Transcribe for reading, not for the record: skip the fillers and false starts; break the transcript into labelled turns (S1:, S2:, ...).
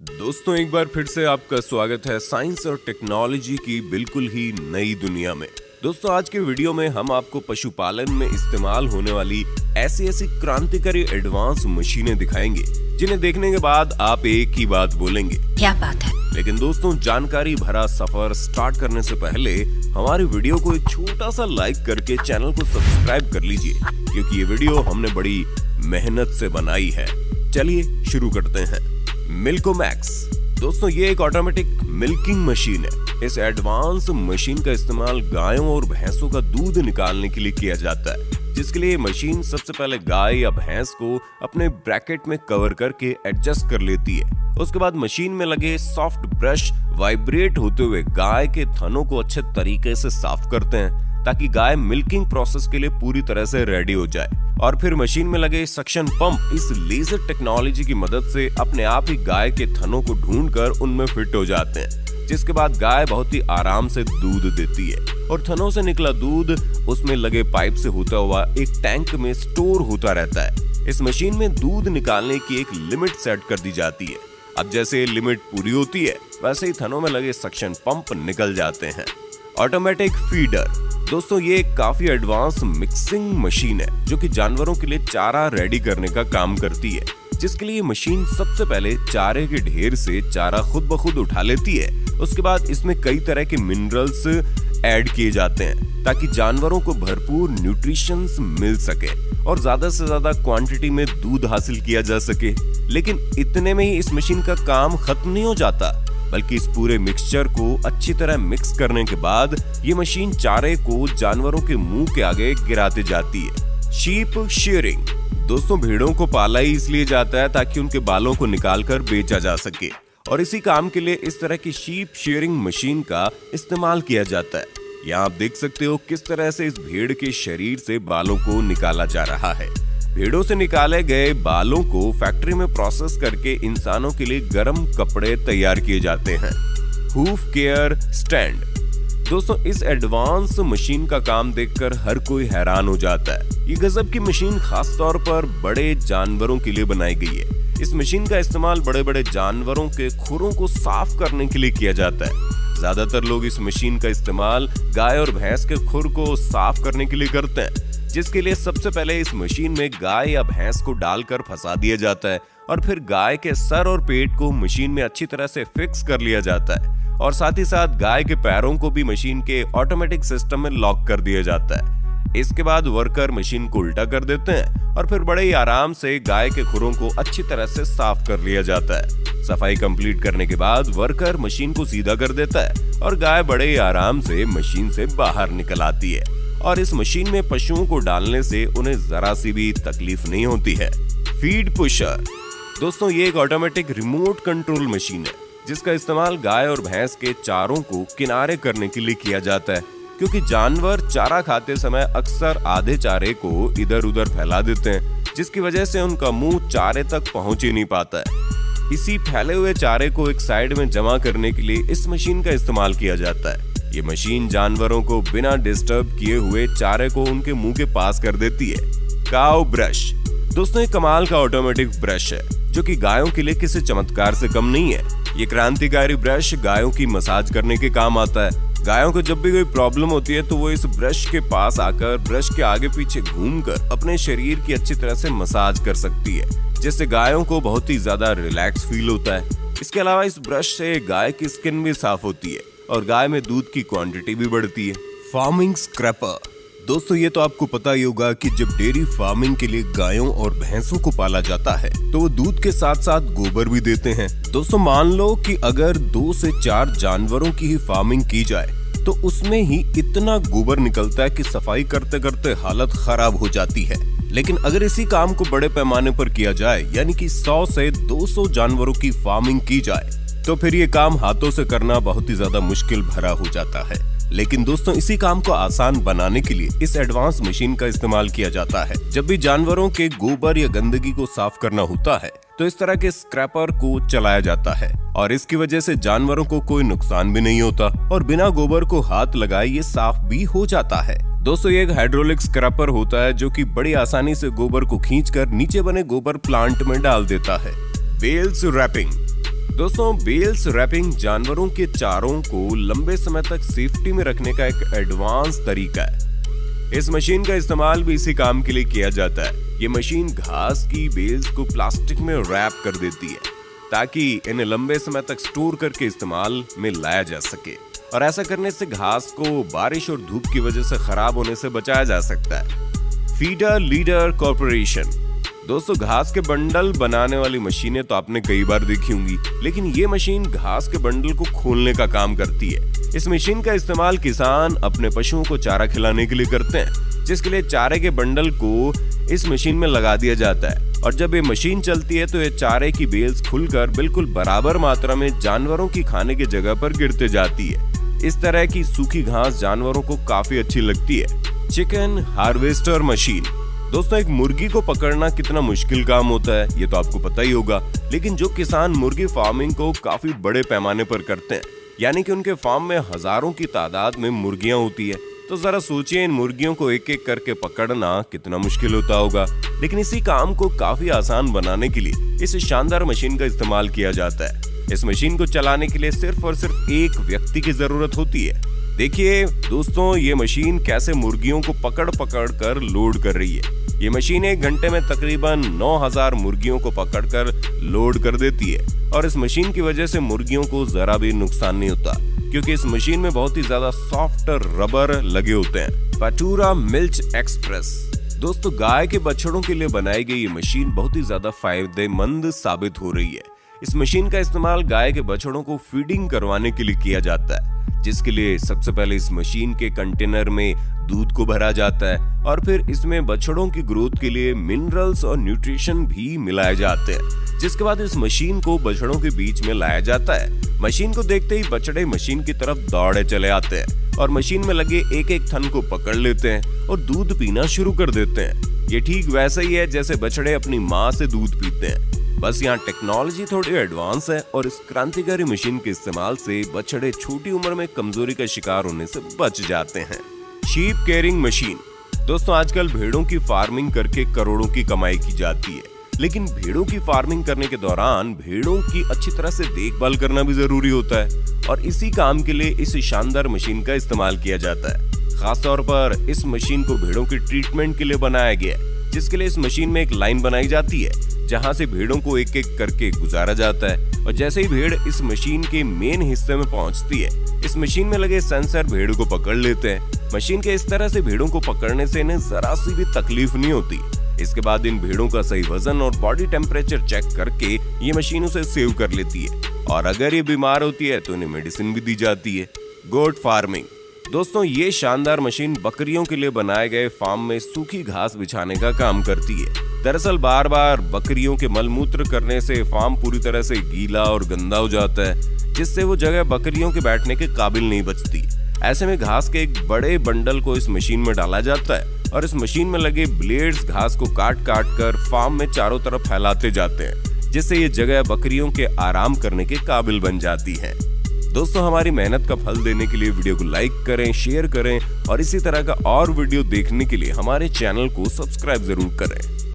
S1: दोस्तों एक बार फिर से आपका स्वागत है साइंस और टेक्नोलॉजी की बिल्कुल ही नई दुनिया में। दोस्तों आज के वीडियो में हम आपको पशुपालन में इस्तेमाल होने वाली ऐसी क्रांतिकारी एडवांस मशीनें दिखाएंगे जिन्हें देखने के बाद आप एक ही बात बोलेंगे,
S2: क्या बात है।
S1: लेकिन दोस्तों जानकारी भरा सफर स्टार्ट करने से पहले हमारे वीडियो को एक छोटा सा लाइक करके चैनल को सब्सक्राइब कर लीजिए, क्योंकि ये वीडियो हमने बड़ी मेहनत से बनाई है। चलिए शुरू करते हैं। मिल्कोमैक्स दोस्तों ये एक ऑटोमेटिक मिल्किंग मशीन है। इस एडवांस मशीन का इस्तेमाल गायों और भैंसों का दूध निकालने के लिए किया जाता है, जिसके लिए मशीन सबसे पहले गाय या भैंस को अपने ब्रैकेट में कवर करके एडजस्ट कर लेती है। उसके बाद मशीन में लगे सॉफ्ट ब्रश वाइब्रेट होते हुए गाय के थनों को अच्छे तरीके से साफ करते हैं ताकि गाय मिल्किंग प्रोसेस के लिए पूरी तरह से रेडी हो जाए। और फिर मशीन में लगे सक्शन पंप इस लेजर टेक्नोलॉजी की मदद से अपने आप ही गाय के थनों को ढूंढकर उनमें फिट हो जाते हैं, जिसके बाद गाय बहुत ही आराम से दूध देती है और थनों से निकला दूध उसमें लगे पाइप से होता हुआ एक टैंक में स्टोर होता रहता है। इस मशीन में दूध निकालने की एक लिमिट सेट कर दी जाती है। अब जैसे लिमिट पूरी होती है वैसे ही थनों में लगे सक्शन पंप निकल जाते हैं। ऑटोमेटिक फीडर दोस्तों ये एक काफी एडवांस मिक्सिंग मशीन है जो कि जानवरों के लिए चारा रेडी करने का काम करती है, जिसके लिए मशीन सबसे पहले चारे के ढेर से चारा खुद ब खुद उठा लेती है। उसके बाद इसमें कई तरह के मिनरल्स ऐड किए जाते हैं ताकि जानवरों को भरपूर न्यूट्रिशन मिल सके और ज्यादा से ज्यादा क्वांटिटी में दूध हासिल किया जा सके। लेकिन इतने में ही इस मशीन का काम खत्म नहीं हो जाता, बल्कि इस पूरे मिक्सचर को अच्छी तरह मिक्स करने के बाद ये मशीन चारे को जानवरों के मुंह के आगे गिराते जाती है। शीप शेयरिंग दोस्तों भेड़ों को पाला ही इसलिए जाता है ताकि उनके बालों को निकालकर बेचा जा सके, और इसी काम के लिए इस तरह की शीप शेयरिंग मशीन का इस्तेमाल किया जाता है। यहाँ आप देख सकते हो किस तरह से इस भेड़ के शरीर से बालों को निकाला जा रहा है। भेड़ों से निकाले गए बालों को फैक्ट्री में प्रोसेस करके इंसानों के लिए गर्म कपड़े तैयार किए जाते हैं। हूफ केयर स्टैंड दोस्तों इस एडवांस मशीन का काम देखकर हर कोई हैरान हो जाता है। ये गजब की मशीन खास तौर पर बड़े जानवरों के लिए बनाई गई है। इस मशीन का इस्तेमाल बड़े बड़े जानवरों के खुरों को साफ करने के लिए किया जाता है। ज्यादातर लोग इस मशीन का इस्तेमाल गाय और भैंस के खुर को साफ करने के लिए करते हैं, जिसके लिए सबसे पहले इस मशीन में गाय या भैंस को डालकर फंसा दिया जाता है और फिर गाय के सर और पेट को मशीन में अच्छी तरह से फिक्स कर लिया जाता है, और साथ ही साथ गाय के पैरों को भी मशीन के ऑटोमेटिक सिस्टम में लॉक कर दिया जाता है। इसके बाद वर्कर मशीन को उल्टा कर देते हैं और फिर बड़े ही आराम से गाय के खुरों को अच्छी तरह से साफ कर लिया जाता है। सफाई कंप्लीट करने के बाद वर्कर मशीन को सीधा कर देता है और गाय बड़े ही आराम से मशीन से बाहर निकल आती है। और इस मशीन में पशुओं को डालने से उन्हें जरा सी भी तकलीफ नहीं होती है। फीड पुशर दोस्तों ये एक ऑटोमेटिक रिमोट कंट्रोल मशीन है जिसका इस्तेमाल गाय और भैंस के चारों को किनारे करने के लिए किया जाता है, क्योंकि जानवर चारा खाते समय अक्सर आधे चारे को इधर उधर फैला देते हैं, जिसकी वजह से उनका मुंह चारे तक पहुंच ही नहीं पाता है। इसी फैले हुए चारे को एक साइड में जमा करने के लिए इस मशीन का इस्तेमाल किया जाता है। ये मशीन जानवरों को बिना डिस्टर्ब किए हुए चारे को उनके मुंह के पास कर देती है। काऊ ब्रश दोस्तों एक कमाल का ऑटोमेटिक ब्रश है जो कि गायों के लिए किसी चमत्कार से कम नहीं है। ये क्रांतिकारी ब्रश गायों की मसाज करने के काम आता है। गायों को जब भी कोई प्रॉब्लम होती है तो वो इस ब्रश के पास आकर ब्रश के आगे पीछे घूमकर अपने शरीर की अच्छी तरह से मसाज कर सकती है, जिससे गायों को बहुत ही ज्यादा रिलैक्स फील होता है। इसके अलावा इस ब्रश से गाय की स्किन भी साफ होती है और गाय में दूध की क्वांटिटी भी बढ़ती है। फार्मिंग स्क्रैपर दोस्तों ये तो आपको पता ही होगा कि जब डेयरी फार्मिंग के लिए गायों और भैंसों को पाला जाता है तो वो दूध के साथ साथ गोबर भी देते हैं। दोस्तों मान लो कि अगर 2 से 4 जानवरों की ही फार्मिंग की जाए तो उसमें ही इतना गोबर निकलता है कि सफाई करते करते हालत खराब हो जाती है। लेकिन अगर इसी काम को बड़े पैमाने पर किया जाए, यानी कि 100 से 200 जानवरों की फार्मिंग की जाए, तो फिर ये काम हाथों से करना बहुत ही ज्यादा मुश्किल भरा हो जाता है। लेकिन दोस्तों इसी काम को आसान बनाने के लिए इस एडवांस मशीन का इस्तेमाल किया जाता है। जब भी जानवरों के गोबर या गंदगी को साफ करना होता है तो इस तरह के स्क्रैपर को चलाया जाता है और इसकी वजह से जानवरों को कोई नुकसान भी नहीं होता और बिना गोबर को हाथ लगाए ये साफ भी हो जाता है। दोस्तों ये एक हाइड्रोलिक स्क्रैपर होता है जो कि बड़ी आसानी से गोबर को खींचकर नीचे बने गोबर प्लांट में डाल देता है। बेल्स रैपिंग दोस्तों, बेल्स रैपिंग जानवरों के चारों को लंबे समय तक सेफ्टी में रखने का एक एडवांस तरीका है। इस मशीन का इस्तेमाल भी इसी काम के लिए किया जाता है। ये मशीन घास की बेल्स को प्लास्टिक में रैप कर देती है ताकि इन्हें लंबे समय तक स्टोर करके इस्तेमाल में लाया जा सके, और ऐसा करने से घास को बारिश और धूप की वजह से खराब होने से बचाया जा सकता है। Feeder leader corporation. दोस्तों, घास के बंडल बनाने वाली मशीनें तो आपने कई बार देखी होंगी, लेकिन ये मशीन घास के बंडल को खोलने का काम करती है। इस मशीन का इस्तेमाल किसान अपने पशुओं को चारा खिलाने के लिए करते हैं, जिसके लिए चारे के बंडल को इस मशीन में लगा दिया जाता है, और जब ये मशीन चलती है तो ये चारे की बेल्स खुलकर बिल्कुल बराबर मात्रा में जानवरों की खाने की जगह पर गिरते जाती है। इस तरह की सूखी घास जानवरों को काफी अच्छी लगती है। Chicken harvester machine. दोस्तों, एक मुर्गी को पकड़ना कितना मुश्किल काम होता है ये तो आपको पता ही होगा, लेकिन जो किसान मुर्गी फार्मिंग को काफी बड़े पैमाने पर करते हैं, यानी कि उनके फार्म में हजारों की तादाद में मुर्गियां होती है, तो जरा सोचिए इन मुर्गियों को एक एक करके पकड़ना कितना मुश्किल होता होगा। लेकिन इसी काम को काफी आसान बनाने के लिए इस शानदार मशीन का इस्तेमाल किया जाता है। इस मशीन को चलाने के लिए सिर्फ और सिर्फ एक व्यक्ति की जरूरत होती है। देखिए दोस्तों, ये मशीन कैसे मुर्गियों को पकड़ पकड़ कर लोड कर रही है। ये मशीन 1 घंटे में तकरीबन 9000 मुर्गियों को पकड़कर लोड कर देती है, और इस मशीन की वजह से मुर्गियों को जरा भी नुकसान नहीं होता, क्योंकि इस मशीन में बहुत ही ज्यादा सॉफ्ट रबर लगे होते हैं। पटूरा मिल्क एक्सप्रेस। दोस्तों, गाय के बछड़ों के लिए बनाई गई ये मशीन बहुत ही ज्यादा फायदेमंद साबित हो रही है। इस मशीन का इस्तेमाल गाय के बछड़ों को फीडिंग करवाने के लिए किया जाता है, जिसके लिए सबसे पहले इस मशीन के कंटेनर में दूध को भरा जाता है, और फिर इसमें बछड़ों की ग्रोथ के लिए मिनरल्स और न्यूट्रिशन भी मिलाए जाते हैं, जिसके बाद इस मशीन को बछड़ों के बीच में लाया जाता है। मशीन को देखते ही बछड़े मशीन की तरफ दौड़े चले आते हैं और मशीन में लगे एक एक थन को पकड़ लेते हैं और दूध पीना शुरू कर देते हैं। ये ठीक वैसा ही है जैसे बछड़े अपनी माँ से दूध पीते हैं, बस यहाँ टेक्नोलॉजी थोड़ी एडवांस है, और इस क्रांतिकारी मशीन के इस्तेमाल से बछड़े छोटी उम्र में कमजोरी का शिकार होने से बच जाते हैं। Sheep caring machine. दोस्तों, आजकल भेड़ों की फार्मिंग करके करोड़ों की कमाई की जाती है, लेकिन भेड़ों की फार्मिंग करने के दौरान भेड़ों की अच्छी तरह से देखभाल करना भी जरूरी होता है, और इसी काम के लिए इस शानदार मशीन का इस्तेमाल किया जाता है। खासतौर पर इस मशीन को भेड़ों की ट्रीटमेंट के लिए बनाया गया है, जिसके लिए इस मशीन में एक लाइन बनाई जाती है जहां से भेड़ों को एक एक करके गुजारा जाता है, और जैसे ही भेड़ इस मशीन के मेन हिस्से में पहुंचती है, इस मशीन में लगे सेंसर भेड़ को पकड़ लेते हैं। मशीन के इस तरह से भेड़ों को पकड़ने से इन्हें जरा सी भी तकलीफ नहीं होती। इसके बाद इन भेड़ों का सही वजन और बॉडी टेम्परेचर चेक करके ये मशीन उसे सेव कर लेती है, और अगर ये बीमार होती है तो इन्हें मेडिसिन भी दी जाती है। Goat farming. दोस्तों, ये शानदार मशीन बकरियों के लिए बनाए गए फार्म में सूखी घास बिछाने का काम करती है। दरअसल बार बार बकरियों के मलमूत्र करने से फार्म पूरी तरह से गीला और गंदा हो जाता है, जिससे वो जगह बकरियों के बैठने के काबिल नहीं बचती। ऐसे में घास के एक बड़े बंडल को इस मशीन में डाला जाता है, और इस मशीन में लगे ब्लेड्स घास को काट काट कर फार्म में चारों तरफ फैलाते जाते हैं, जिससे ये जगह बकरियों के आराम करने के काबिल बन जाती है। दोस्तों, हमारी मेहनत का फल देने के लिए वीडियो को लाइक करें, शेयर करें, और इसी तरह का और वीडियो देखने के लिए हमारे चैनल को सब्सक्राइब जरूर करें।